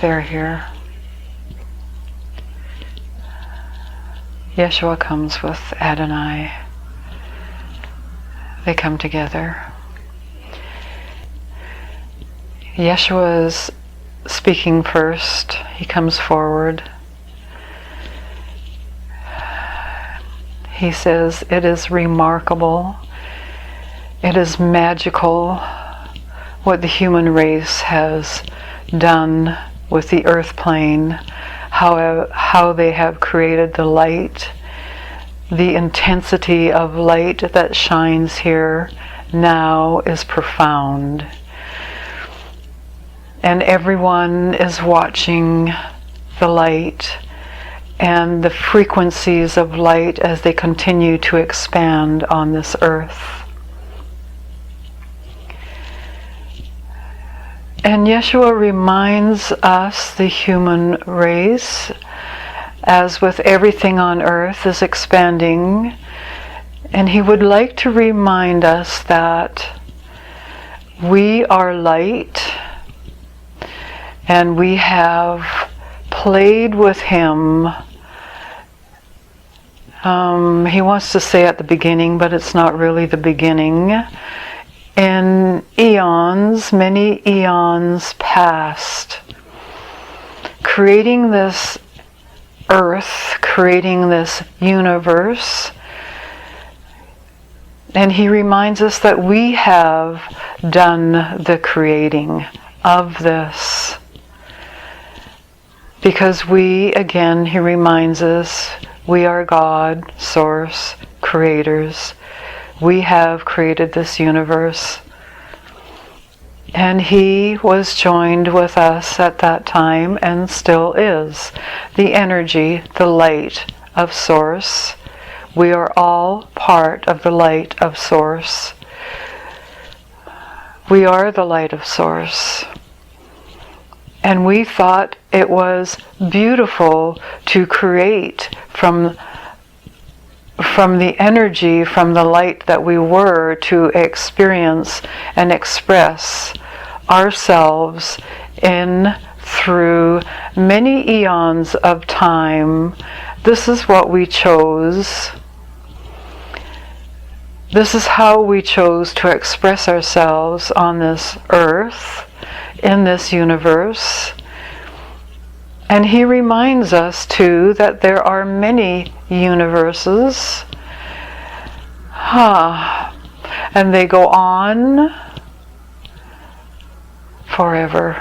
they're here. Jeshua comes with Adonai. They come together. Jeshua is speaking first. He comes forward. He says, "It is remarkable, it is magical what the human race has done with the earth plane, how they have created the light, the intensity of light that shines here now is profound. And everyone is watching the light and the frequencies of light as they continue to expand on this earth." And Jeshua reminds us, the human race, as with everything on earth is expanding, and he would like to remind us that we are light, and we have played with him. He wants to say at the beginning, but it's not really the beginning. In eons, many eons past, creating this earth, creating this universe. And he reminds us that we have done the creating of this. Because we, again, he reminds us, we are God, source, creators. We have created this universe. And he was joined with us at that time and still is. The energy, the light of source. We are all part of the light of source. We are the light of source. And we thought it was beautiful to create from the energy, from the light that we were, to experience and express ourselves in through many eons of time. This is what we chose. This is how we chose to express ourselves on this earth, in this universe. And he reminds us too that there are many universes. And they go on forever,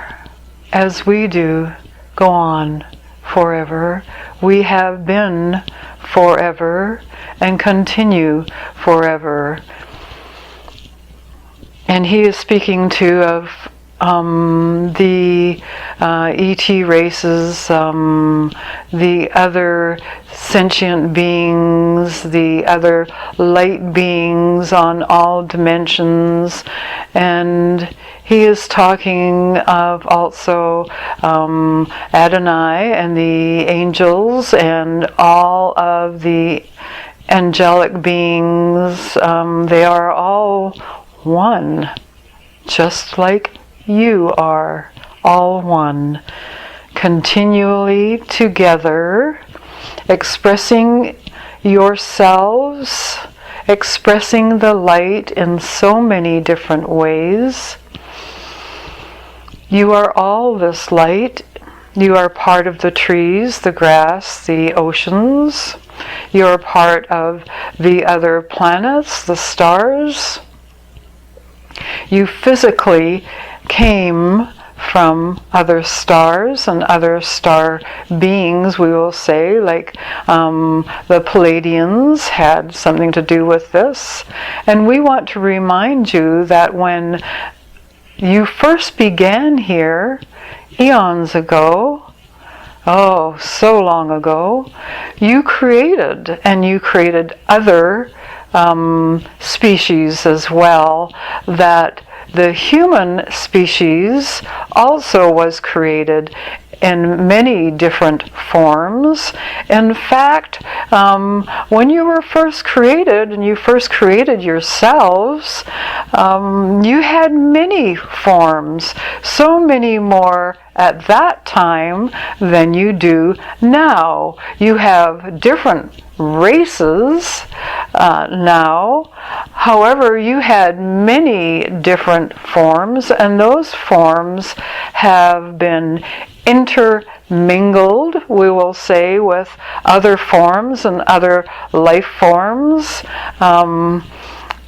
as we do go on forever. We have been forever and continue forever. And he is speaking too of the ET races, the other sentient beings, the other light beings on all dimensions, and he is talking of also Adonai and the angels and all of the angelic beings. They are all one, just like you are, all one, continually together, expressing yourselves, expressing the light in so many different ways. You are all this light. You are part of the trees, the grass, the oceans. You are part of the other planets, the stars. You physically came from other stars and other star beings, we will say, like the Pleiadians had something to do with this. And we want to remind you that when you first began here, eons ago, oh, so long ago, you created, and you created other species as well, that the human species also was created in many different forms. In fact, when you were first created and you first created yourselves, you had many forms, so many more at that time than you do now. You have different races now. However, you had many different forms, and those forms have been intermingled, we will say, with other forms and other life forms.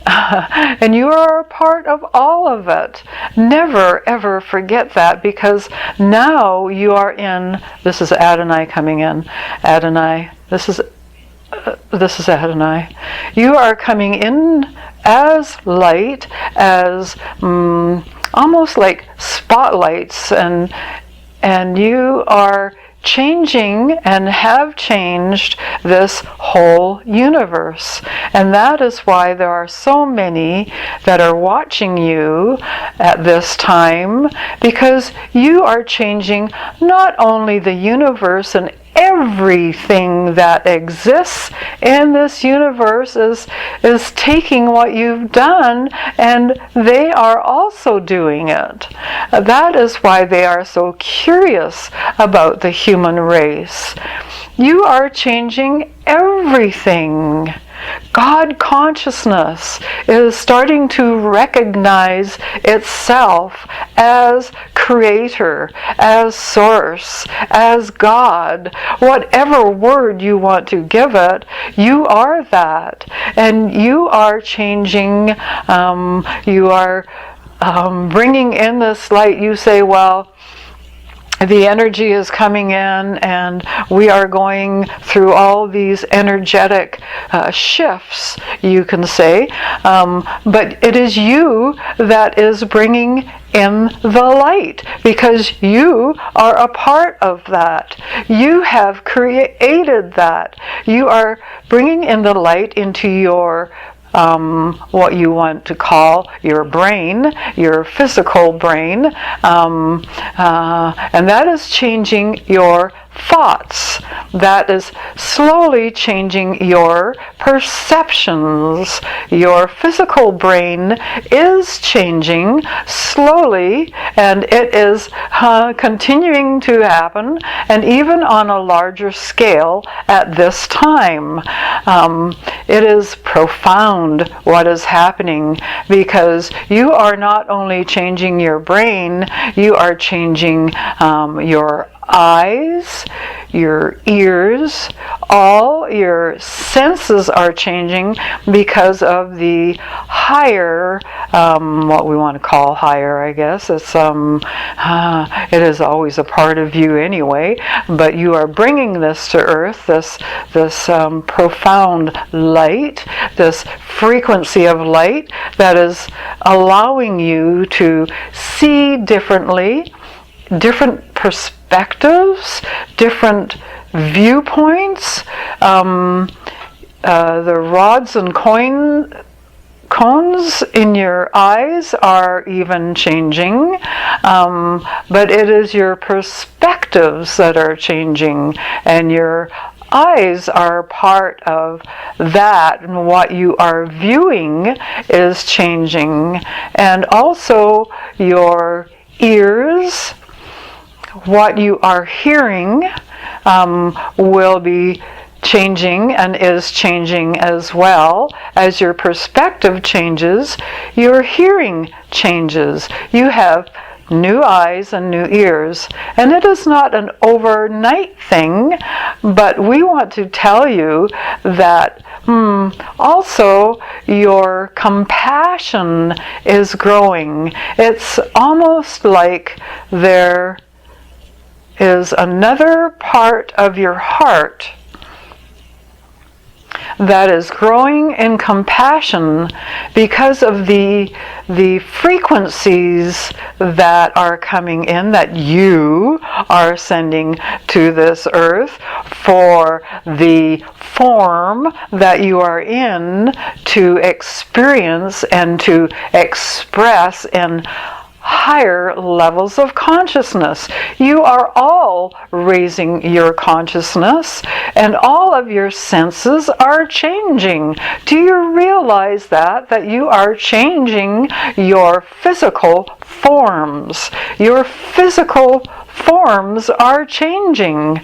And you are a part of all of it. Never, ever forget that, because now you are in, this is Adonai coming in. Adonai, this is Adonai. You are coming in as light, as almost like spotlights, and you are changing and have changed this whole universe. And that is why there are so many that are watching you at this time, because you are changing not only the universe, and everything that exists in this universe is taking what you've done, and they are also doing it. That is why they are so curious about the human race. You are changing everything. God consciousness is starting to recognize itself as creator, as source, as God. Whatever word you want to give it, you are that. And you are changing, you are bringing in this light. You say, well, the energy is coming in, and we are going through all these energetic shifts, you can say, but it is you that is bringing in the light, because you are a part of that. You have created that. You are bringing in the light into your what you want to call your brain, your physical brain, and that is changing your thoughts. That is slowly changing your perceptions. Your physical brain is changing slowly, and it is continuing to happen, and even on a larger scale at this time. It is profound what is happening, because you are not only changing your brain, you are changing your eyes, your ears, all your senses are changing because of the higher, what we want to call higher, I guess. It's it is always a part of you anyway, but you are bringing this to earth, this profound light, this frequency of light that is allowing you to see differently, different perspectives, different viewpoints. The rods and cones in your eyes are even changing, but it is your perspectives that are changing, and your eyes are part of that, and what you are viewing is changing, and also your ears. What you are hearing will be changing, and is changing as well. As your perspective changes, your hearing changes. You have new eyes and new ears, and it is not an overnight thing, but we want to tell you that also your compassion is growing. It's almost like there is another part of your heart that is growing in compassion because of the frequencies that are coming in, that you are sending to this earth for the form that you are in to experience and to express in higher levels of consciousness. You are all raising your consciousness, and all of your senses are changing. Do you realize that you are changing your physical forms? Your physical forms are changing.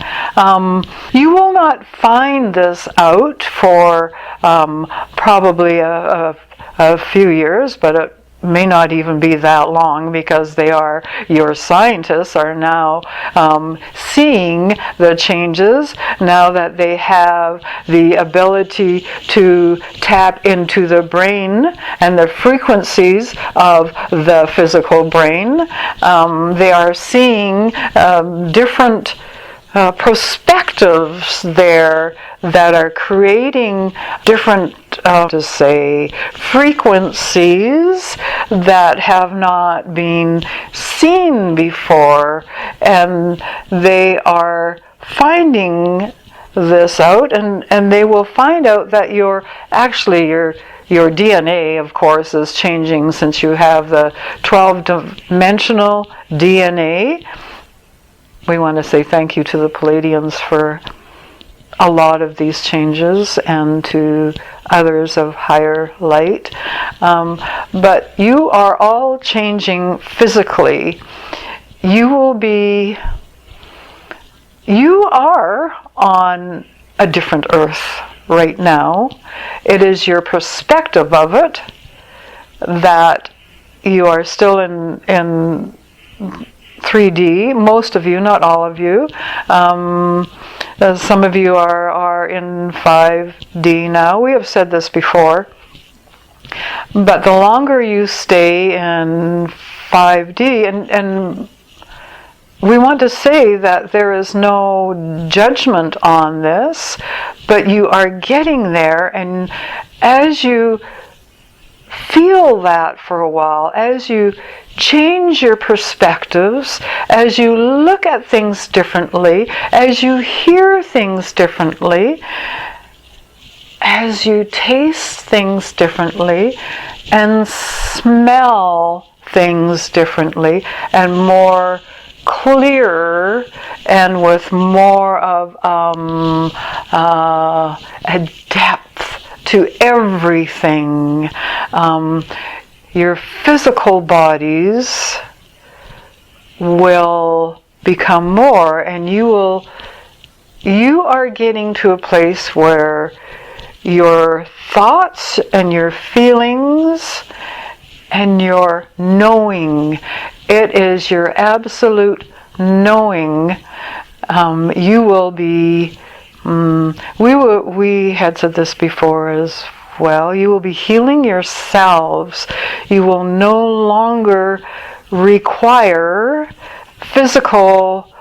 You will not find this out for probably a few years, but it may not even be that long, because your scientists are now seeing the changes now that they have the ability to tap into the brain and the frequencies of the physical brain. They are seeing different perspectives there that are creating different frequencies that have not been seen before, and they are finding this out, and they will find out that your DNA, of course, is changing, since you have the 12-dimensional DNA. We want to say thank you to the Palladians for a lot of these changes, and to others of higher light. But you are all changing physically. You are on a different earth right now. It is your perspective of it that you are still in 3D, most of you, not all of you. Some of you are in 5D now. We have said this before. But the longer you stay in 5D, and we want to say that there is no judgment on this, but you are getting there, and as you feel that for a while, as you change your perspectives, as you look at things differently, as you hear things differently, as you taste things differently, and smell things differently, and more clearer, and with more of a depth to everything. Your physical bodies will become more, and you are getting to a place where your thoughts and your feelings and your knowing, it is your absolute knowing. You will be, we had said this before as well, you will be healing yourselves. You will no longer require physical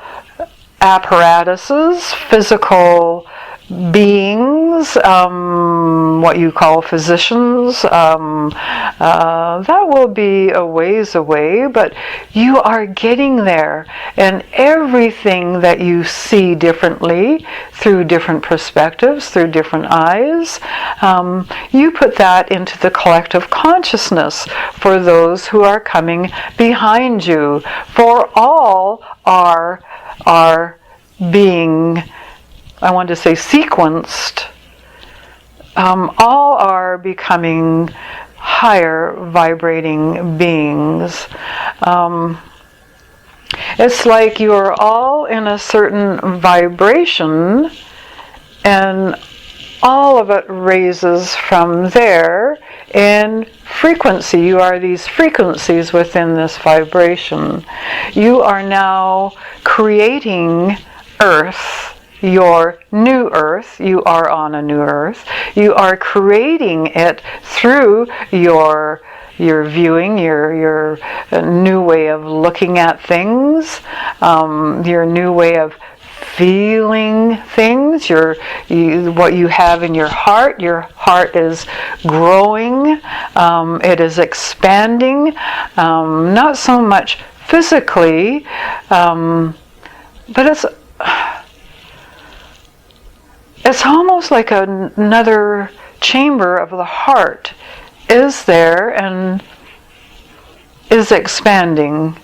apparatuses, physical beings, what you call physicians. That will be a ways away, but you are getting there, and everything that you see differently, through different perspectives, through different eyes, you put that into the collective consciousness for those who are coming behind you. For all are being, I want to say, sequenced. All are becoming higher vibrating beings. It's like you're all in a certain vibration, and all of it raises from there in frequency. You are these frequencies within this vibration. You are now creating Earth, your new Earth. You are on a new Earth. You are creating it through your viewing, your new way of looking at things, your new way of feeling things, what you have in your heart. Your heart is growing, it is expanding, not so much physically, but it's almost like another chamber of the heart is there and is expanding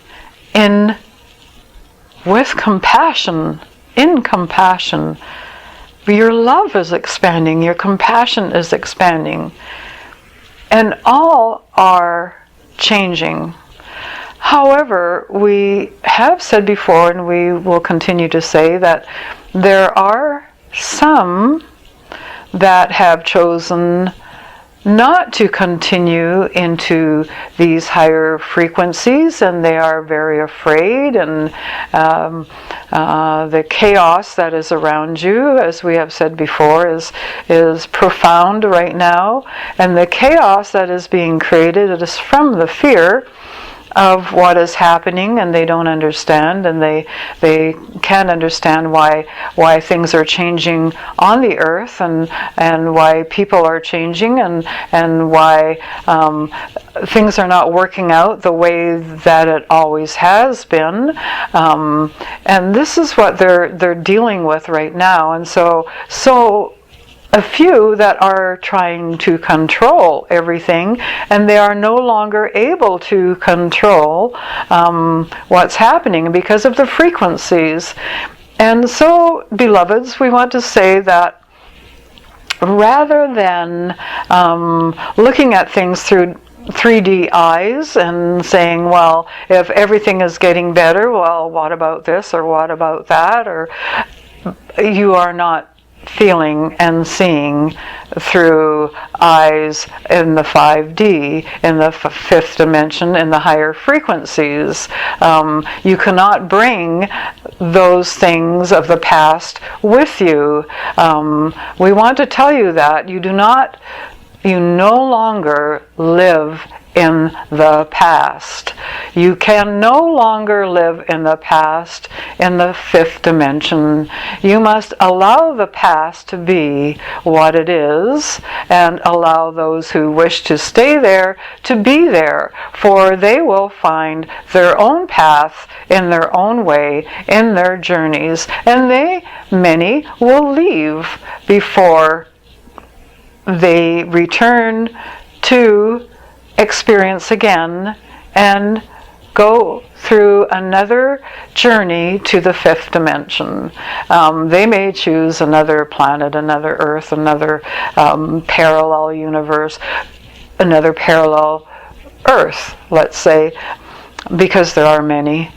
with compassion, in compassion. Your love is expanding, your compassion is expanding, and all are changing. However, we have said before, and we will continue to say, that there are some that have chosen not to continue into these higher frequencies, and they are very afraid, and the chaos that is around you, as we have said before, is profound right now, and the chaos that is being created is from the fear of what is happening, and they don't understand, and they can't understand why things are changing on the earth, and why people are changing, and why things are not working out the way that it always has been, and this is what they're dealing with right now. And so a few that are trying to control everything, and they are no longer able to control what's happening because of the frequencies. And so, beloveds, we want to say that rather than looking at things through 3D eyes and saying, well, if everything is getting better, well, what about this, or what about that, or you are not feeling and seeing through eyes in the 5D, in the fifth dimension, in the higher frequencies. You cannot bring those things of the past with you. We want to tell you that you no longer live in the past. You can no longer live in the past in the fifth dimension. You must allow the past to be what it is, and allow those who wish to stay there to be there, for they will find their own path in their own way, in their journeys, and many will leave before they return to experience again and go through another journey to the fifth dimension. They may choose another planet, another Earth, another parallel universe, another parallel Earth, let's say, because there are many.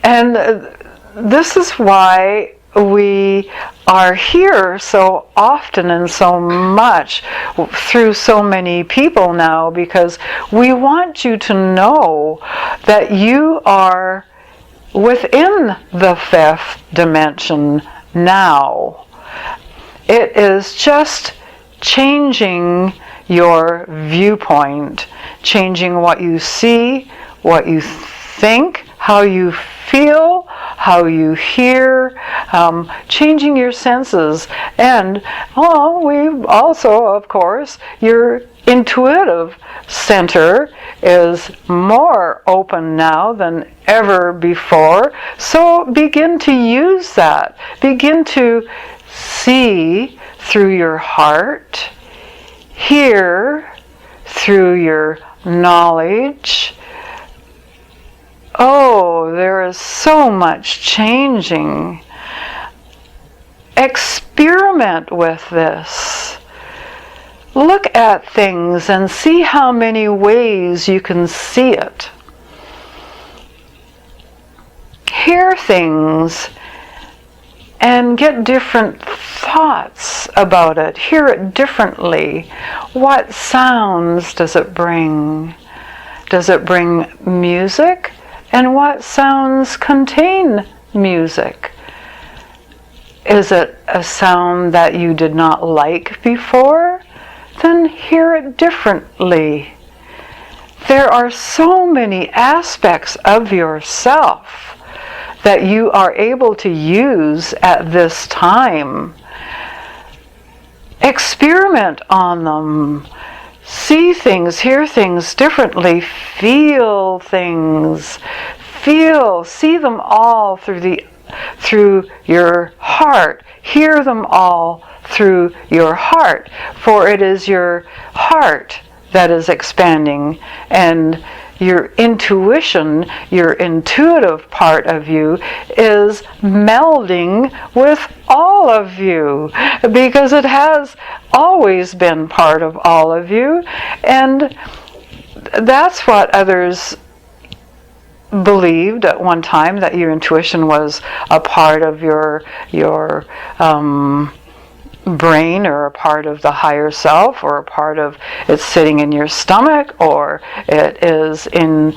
And this is why we are here so often and so much through so many people now, because we want you to know that you are within the fifth dimension now. It is just changing your viewpoint, changing what you see, what you think, how you feel, how you hear, changing your senses. And we also, of course, your intuitive center is more open now than ever before. So begin to use that. Begin to see through your heart, hear through your knowledge. Oh, there is so much changing. Experiment with this. Look at things and see how many ways you can see it. Hear things and get different thoughts about it. Hear it differently. What sounds does it bring? Does it bring music? And what sounds contain music? Is it a sound that you did not like before? Then hear it differently. There are so many aspects of yourself that you are able to use at this time. Experiment on them. See things, hear things differently, feel things, see them all through your heart, hear them all through your heart, for it is your heart that is expanding, and your intuition, your intuitive part of you, is melding with all of you, because it has always been part of all of you. And that's what others believed at one time, that your intuition was a part of your brain, or a part of the higher self, or a part of it's sitting in your stomach, or it is in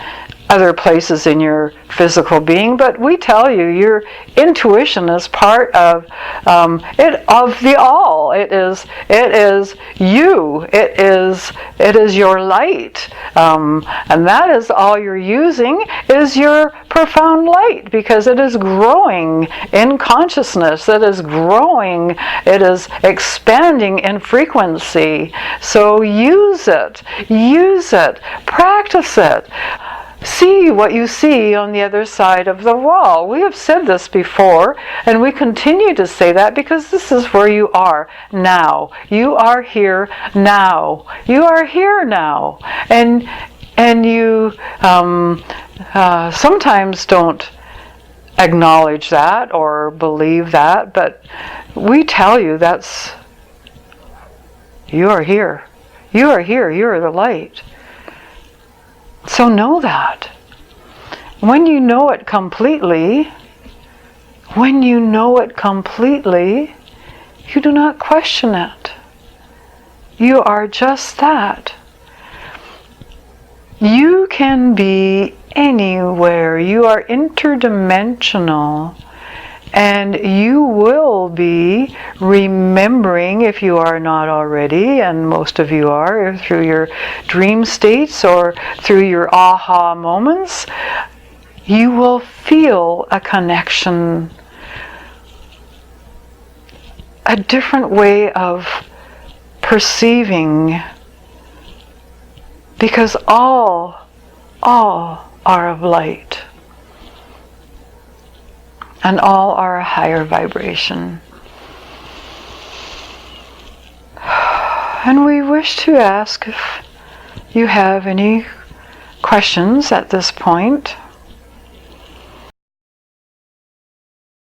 other places in your physical being. But we tell you, your intuition is part of of the all. It is you. It is your light, and that is all you're using, is your profound light, because it is growing in consciousness. It is growing. It is expanding in frequency. So use it. Use it. Practice it. See what you see on the other side of the wall. We have said this before, and we continue to say that, because this is where you are now. You are here now. You are here now. And you sometimes don't acknowledge that or believe that, but we tell you that's, you are here. You are here. You are the light. So know that. When you know it completely, you do not question it. You are just that. You can be anywhere. You are interdimensional. And you will be remembering, if you are not already, and most of you are, through your dream states or through your aha moments, you will feel a connection, a different way of perceiving, because all are of light. And all are a higher vibration. And we wish to ask if you have any questions at this point.